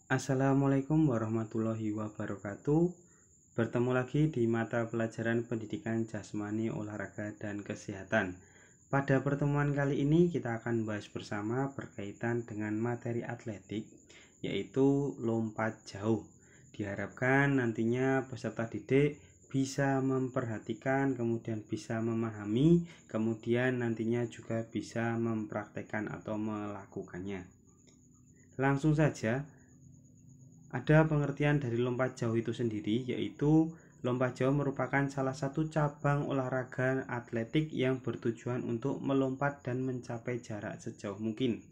Assalamualaikum warahmatullahi wabarakatuh. Bertemu lagi di mata pelajaran pendidikan jasmani, olahraga, dan kesehatan. Pada pertemuan kali ini kita akan bahas bersama berkaitan dengan materi atletik, yaitu lompat jauh. Diharapkan nantinya peserta didik bisa memperhatikan, kemudian bisa memahami, kemudian nantinya juga bisa mempraktekkan atau melakukannya. Langsung saja, ada pengertian dari lompat jauh itu sendiri, yaitu lompat jauh merupakan salah satu cabang olahraga atletik yang bertujuan untuk melompat dan mencapai jarak sejauh mungkin.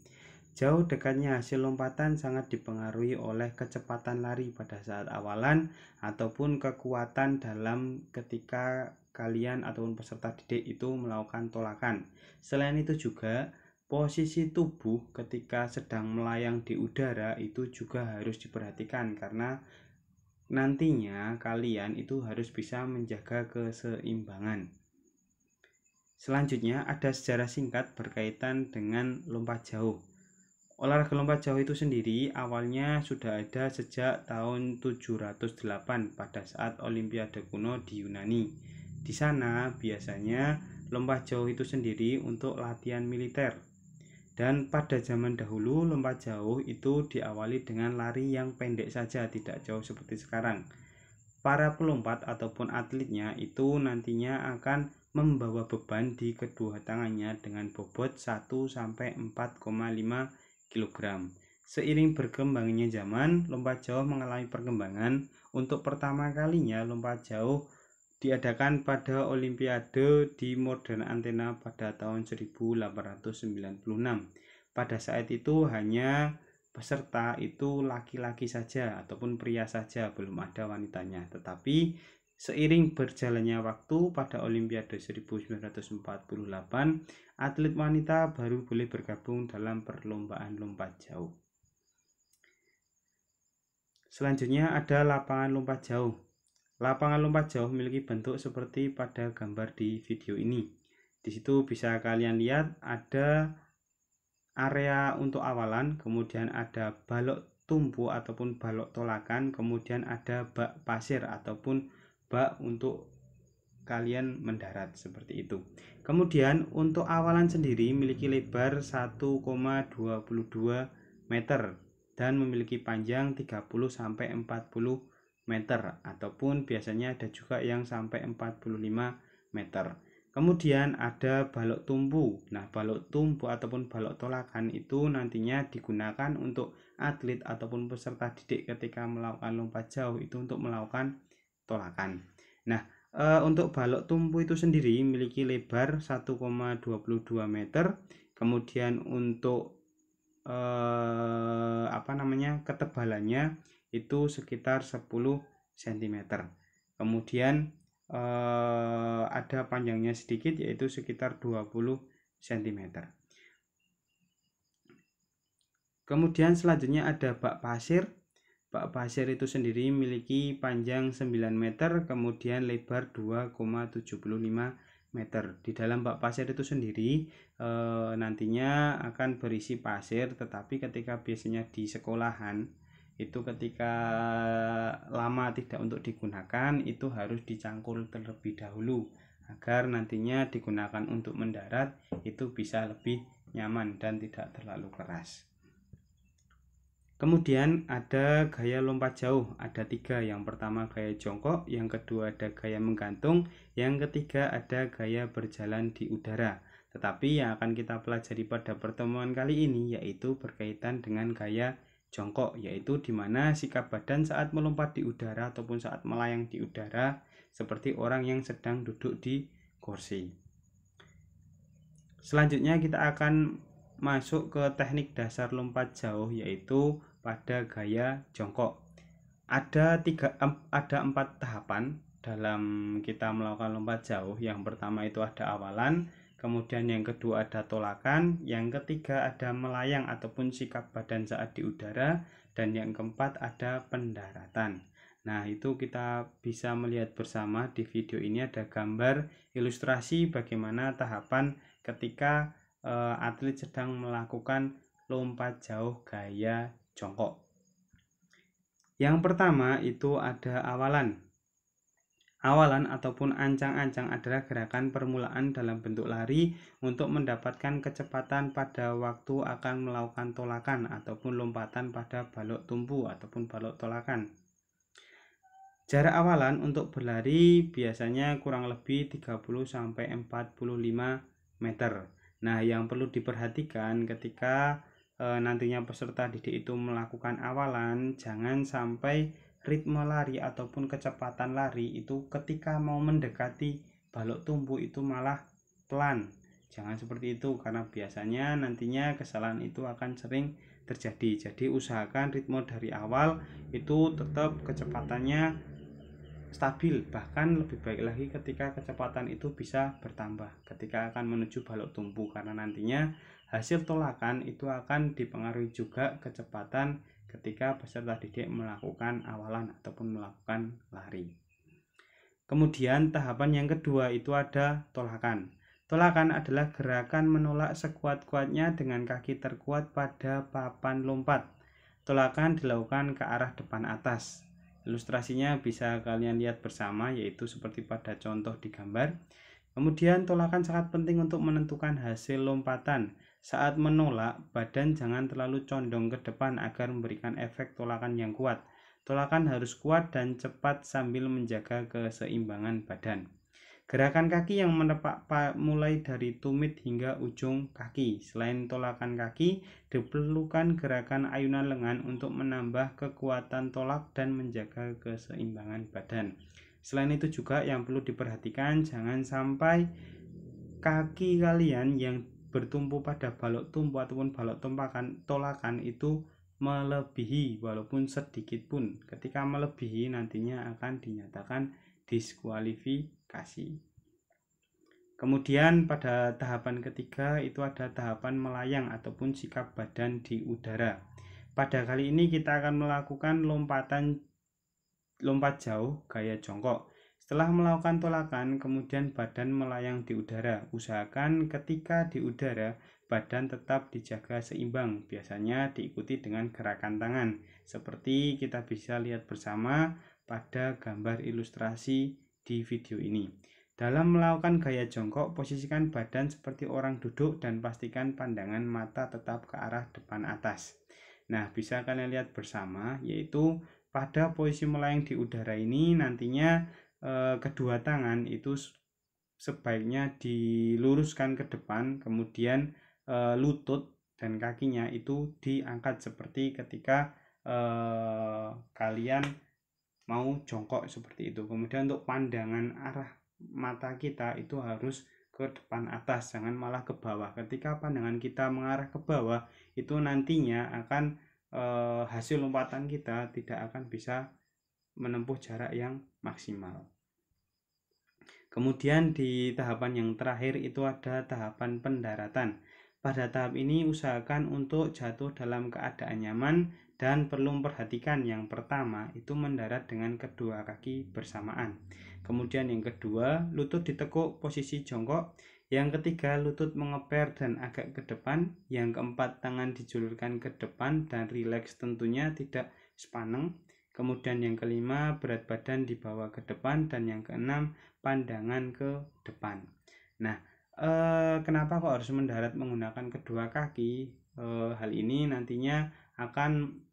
Jauh dekatnya hasil lompatan sangat dipengaruhi oleh kecepatan lari pada saat awalan ataupun kekuatan dalam ketika kalian ataupun peserta didik itu melakukan tolakan. Selain itu juga posisi tubuh ketika sedang melayang di udara itu juga harus diperhatikan, karena nantinya kalian itu harus bisa menjaga keseimbangan. Selanjutnya ada sejarah singkat berkaitan dengan lompat jauh. Olahraga lompat jauh itu sendiri awalnya sudah ada sejak tahun 708 pada saat Olimpiade kuno di Yunani. Di sana biasanya lompat jauh itu sendiri untuk latihan militer. Dan pada zaman dahulu lompat jauh itu diawali dengan lari yang pendek saja, tidak jauh seperti sekarang. Para pelompat ataupun atletnya itu nantinya akan membawa beban di kedua tangannya dengan bobot 1-4,5 kg. Seiring berkembangnya zaman, lompat jauh mengalami perkembangan. Untuk pertama kalinya lompat jauh diadakan pada Olimpiade di Modern Athena pada tahun 1896. Pada saat itu hanya peserta itu laki-laki saja ataupun pria saja, belum ada wanitanya. Tetapi seiring berjalannya waktu, pada Olimpiade 1948, atlet wanita baru boleh bergabung dalam perlombaan lompat jauh. Selanjutnya ada lapangan lompat jauh. Lapangan lompat jauh memiliki bentuk seperti pada gambar di video ini. Di situ bisa kalian lihat ada area untuk awalan, kemudian ada balok tumpu ataupun balok tolakan, kemudian ada bak pasir ataupun bak untuk kalian mendarat seperti itu. Kemudian untuk awalan sendiri memiliki lebar 1,22 meter dan memiliki panjang 30-40 meter, ataupun biasanya ada juga yang sampai 45 meter. Kemudian ada balok tumpu. Nah, balok tumpu ataupun balok tolakan itu nantinya digunakan untuk atlet ataupun peserta didik ketika melakukan lompat jauh itu untuk melakukan tolakan. Nah, untuk balok tumpu itu sendiri memiliki lebar 1,22 meter. Kemudian untuk ketebalannya itu sekitar 10 cm. Kemudian ada panjangnya sedikit, yaitu sekitar 20 cm. Kemudian selanjutnya ada bak pasir. Bak pasir itu sendiri memiliki panjang 9 meter, kemudian lebar 2,75 meter. Di dalam bak pasir itu sendiri nantinya akan berisi pasir, tetapi ketika biasanya di sekolahan itu ketika lama tidak untuk digunakan, itu harus dicangkul terlebih dahulu agar nantinya digunakan untuk mendarat itu bisa lebih nyaman dan tidak terlalu keras. Kemudian ada gaya lompat jauh, ada 3. Yang pertama gaya jongkok, yang kedua ada gaya menggantung, yang ketiga ada gaya berjalan di udara. Tetapi yang akan kita pelajari pada pertemuan kali ini yaitu berkaitan dengan gaya jongkok, yaitu dimana sikap badan saat melompat di udara ataupun saat melayang di udara seperti orang yang sedang duduk di kursi. Selanjutnya kita akan masuk ke teknik dasar lompat jauh, yaitu pada gaya jongkok. Ada 4 tahapan dalam kita melakukan lompat jauh. Yang pertama itu ada awalan, kemudian yang kedua ada tolakan, yang ketiga ada melayang ataupun sikap badan saat di udara, dan yang keempat ada pendaratan. Nah, itu kita bisa melihat bersama di video ini, ada gambar ilustrasi bagaimana tahapan ketika atlet sedang melakukan lompat jauh gaya jongkok. Yang pertama itu ada awalan. Awalan ataupun ancang-ancang adalah gerakan permulaan dalam bentuk lari untuk mendapatkan kecepatan pada waktu akan melakukan tolakan ataupun lompatan pada balok tumpu ataupun balok tolakan. Jarak awalan untuk berlari biasanya kurang lebih 30-45 meter. Nah, yang perlu diperhatikan ketika nantinya peserta didik itu melakukan awalan, jangan sampai ritme lari ataupun kecepatan lari itu ketika mau mendekati balok tumpu itu malah pelan. Jangan seperti itu karena biasanya nantinya kesalahan itu akan sering terjadi. Jadi usahakan ritme dari awal itu tetap kecepatannya stabil, bahkan lebih baik lagi ketika kecepatan itu bisa bertambah ketika akan menuju balok tumpu, karena nantinya hasil tolakan itu akan dipengaruhi juga kecepatan ketika peserta didik melakukan awalan ataupun melakukan lari. Kemudian tahapan yang kedua itu ada tolakan. Tolakan adalah gerakan menolak sekuat-kuatnya dengan kaki terkuat pada papan lompat. Tolakan dilakukan ke arah depan atas. Ilustrasinya bisa kalian lihat bersama, yaitu seperti pada contoh di gambar. Kemudian tolakan sangat penting untuk menentukan hasil lompatan. Saat menolak, badan jangan terlalu condong ke depan agar memberikan efek tolakan yang kuat. Tolakan harus kuat dan cepat sambil menjaga keseimbangan badan. Gerakan kaki yang menepak mulai dari tumit hingga ujung kaki. Selain tolakan kaki, diperlukan gerakan ayunan lengan untuk menambah kekuatan tolak dan menjaga keseimbangan badan. Selain itu juga yang perlu diperhatikan, jangan sampai kaki kalian yang bertumpu pada balok tumpu ataupun balok tolakan itu melebihi walaupun sedikit pun. Ketika melebihi nantinya akan dinyatakan diskualifikasi. Kemudian pada tahapan ketiga itu ada tahapan melayang ataupun sikap badan di udara. Pada kali ini kita akan melakukan lompat jauh gaya jongkok. Setelah melakukan tolakan, kemudian badan melayang di udara. Usahakan ketika di udara, badan tetap dijaga seimbang. Biasanya diikuti dengan gerakan tangan. Seperti kita bisa lihat bersama pada gambar ilustrasi di video ini. Dalam melakukan gaya jongkok, posisikan badan seperti orang duduk dan pastikan pandangan mata tetap ke arah depan atas. Nah, bisa kalian lihat bersama, yaitu pada posisi melayang di udara ini nantinya kedua tangan itu sebaiknya diluruskan ke depan, kemudian lutut dan kakinya itu diangkat seperti ketika kalian mau jongkok seperti itu. Kemudian untuk pandangan arah mata kita itu harus ke depan atas, jangan malah ke bawah. Ketika pandangan kita mengarah ke bawah, itu nantinya akan hasil lompatan kita tidak akan bisa menempuh jarak yang maksimal. Kemudian di tahapan yang terakhir itu ada tahapan pendaratan. Pada tahap ini usahakan untuk jatuh dalam keadaan nyaman dan perlu memperhatikan yang pertama itu mendarat dengan kedua kaki bersamaan. Kemudian yang kedua, lutut ditekuk posisi jongkok. Yang ketiga, lutut mengeper dan agak ke depan. Yang keempat, tangan dijulurkan ke depan dan rileks, tentunya tidak sepaneng. Kemudian yang kelima, berat badan dibawa ke depan, dan yang keenam, pandangan ke depan. Nah, kenapa kok harus mendarat menggunakan kedua kaki? Hal ini nantinya akan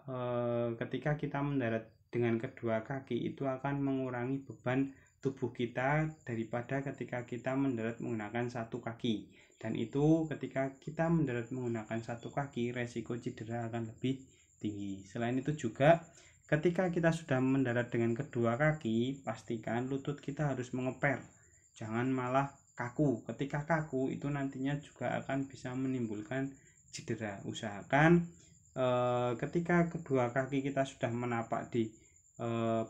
ketika kita mendarat dengan kedua kaki itu akan mengurangi beban tubuh kita daripada ketika kita mendarat menggunakan satu kaki. Dan itu ketika kita mendarat menggunakan satu kaki, resiko cedera akan lebih tinggi. Selain itu juga ketika kita sudah mendarat dengan kedua kaki, pastikan lutut kita harus mengeper, jangan malah kaku. Ketika kaku itu nantinya juga akan bisa menimbulkan cedera. Usahakan ketika kedua kaki kita sudah menapak di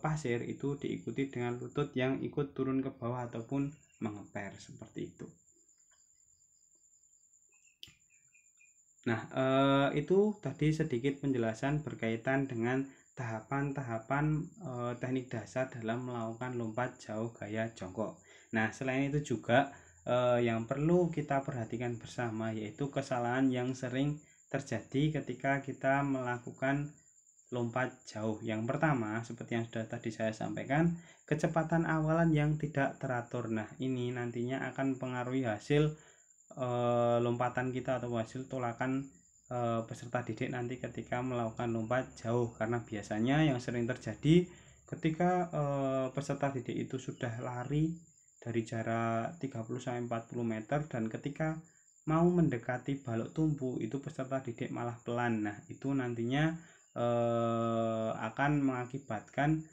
pasir itu diikuti dengan lutut yang ikut turun ke bawah ataupun mengeper seperti itu. Nah, itu tadi sedikit penjelasan berkaitan dengan tahapan-tahapan teknik dasar dalam melakukan lompat jauh gaya jongkok. Nah, selain itu juga yang perlu kita perhatikan bersama yaitu kesalahan yang sering terjadi ketika kita melakukan lompat jauh. Yang pertama, seperti yang sudah tadi saya sampaikan, kecepatan awalan yang tidak teratur. Nah, ini nantinya akan mempengaruhi hasil lompatan kita atau hasil tolakan peserta didik nanti ketika melakukan lompat jauh. Karena biasanya yang sering terjadi ketika peserta didik itu sudah lari dari jarak 30-40 meter dan ketika mau mendekati balok tumpu itu peserta didik malah pelan. Nah, itu nantinya akan mengakibatkan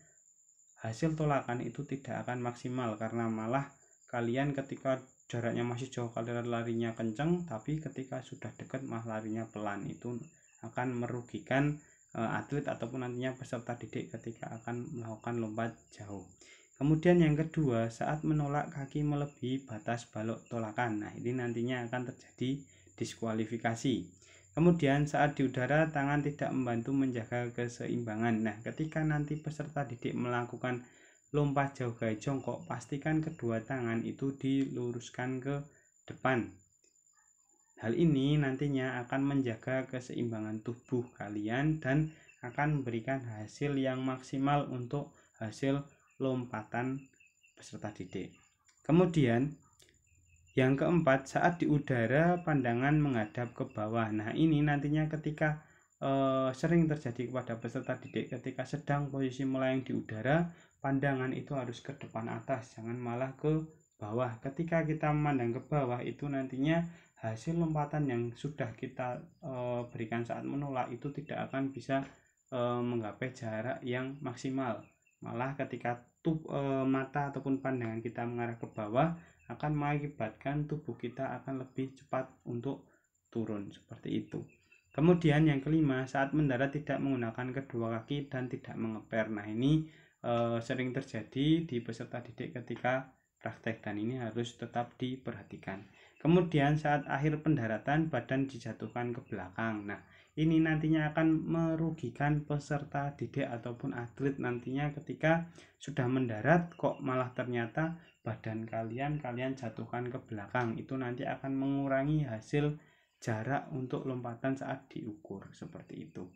hasil tolakan itu tidak akan maksimal, karena malah kalian ketika jaraknya masih jauh kalian larinya kenceng, tapi ketika sudah dekat malah larinya pelan. Itu akan merugikan atlet ataupun nantinya peserta didik ketika akan melakukan lompat jauh. Kemudian yang kedua, saat menolak kaki melebihi batas balok tolakan. Nah, ini nantinya akan terjadi diskualifikasi. Kemudian saat di udara tangan tidak membantu menjaga keseimbangan. Nah, ketika nanti peserta didik melakukan lompat jauh gaya jongkok, pastikan kedua tangan itu diluruskan ke depan. Hal ini nantinya akan menjaga keseimbangan tubuh kalian dan akan memberikan hasil yang maksimal untuk hasil lompatan peserta didik. Kemudian yang keempat, saat di udara pandangan menghadap ke bawah. Nah, ini nantinya ketika sering terjadi kepada peserta didik ketika sedang posisi melayang di udara, pandangan itu harus ke depan atas, jangan malah ke bawah. Ketika kita memandang ke bawah itu nantinya hasil lompatan yang sudah kita berikan saat menolak itu tidak akan bisa menggapai jarak yang maksimal. Malah ketika mata ataupun pandangan kita mengarah ke bawah akan mengakibatkan tubuh kita akan lebih cepat untuk turun, seperti itu. Kemudian yang kelima, saat mendarat tidak menggunakan kedua kaki dan tidak mengeper. Nah, ini sering terjadi di peserta didik ketika praktek dan ini harus tetap diperhatikan. Kemudian saat akhir pendaratan badan dijatuhkan ke belakang. Nah, ini nantinya akan merugikan peserta didik ataupun atlet nantinya ketika sudah mendarat kok malah ternyata badan kalian jatuhkan ke belakang. Itu nanti akan mengurangi hasil jarak untuk lompatan saat diukur, seperti itu.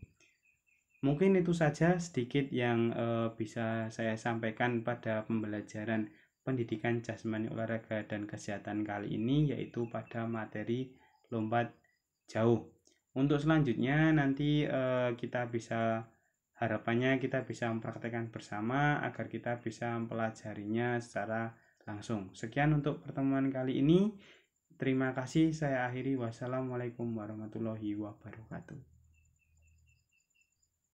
Mungkin itu saja sedikit yang bisa saya sampaikan pada pembelajaran pendidikan jasmani olahraga dan kesehatan kali ini, yaitu pada materi lompat jauh. Untuk selanjutnya nanti harapannya kita bisa mempraktekkan bersama agar kita bisa mempelajarinya secara langsung. Sekian untuk pertemuan kali ini. Terima kasih, saya akhiri. Wassalamualaikum warahmatullahi wabarakatuh.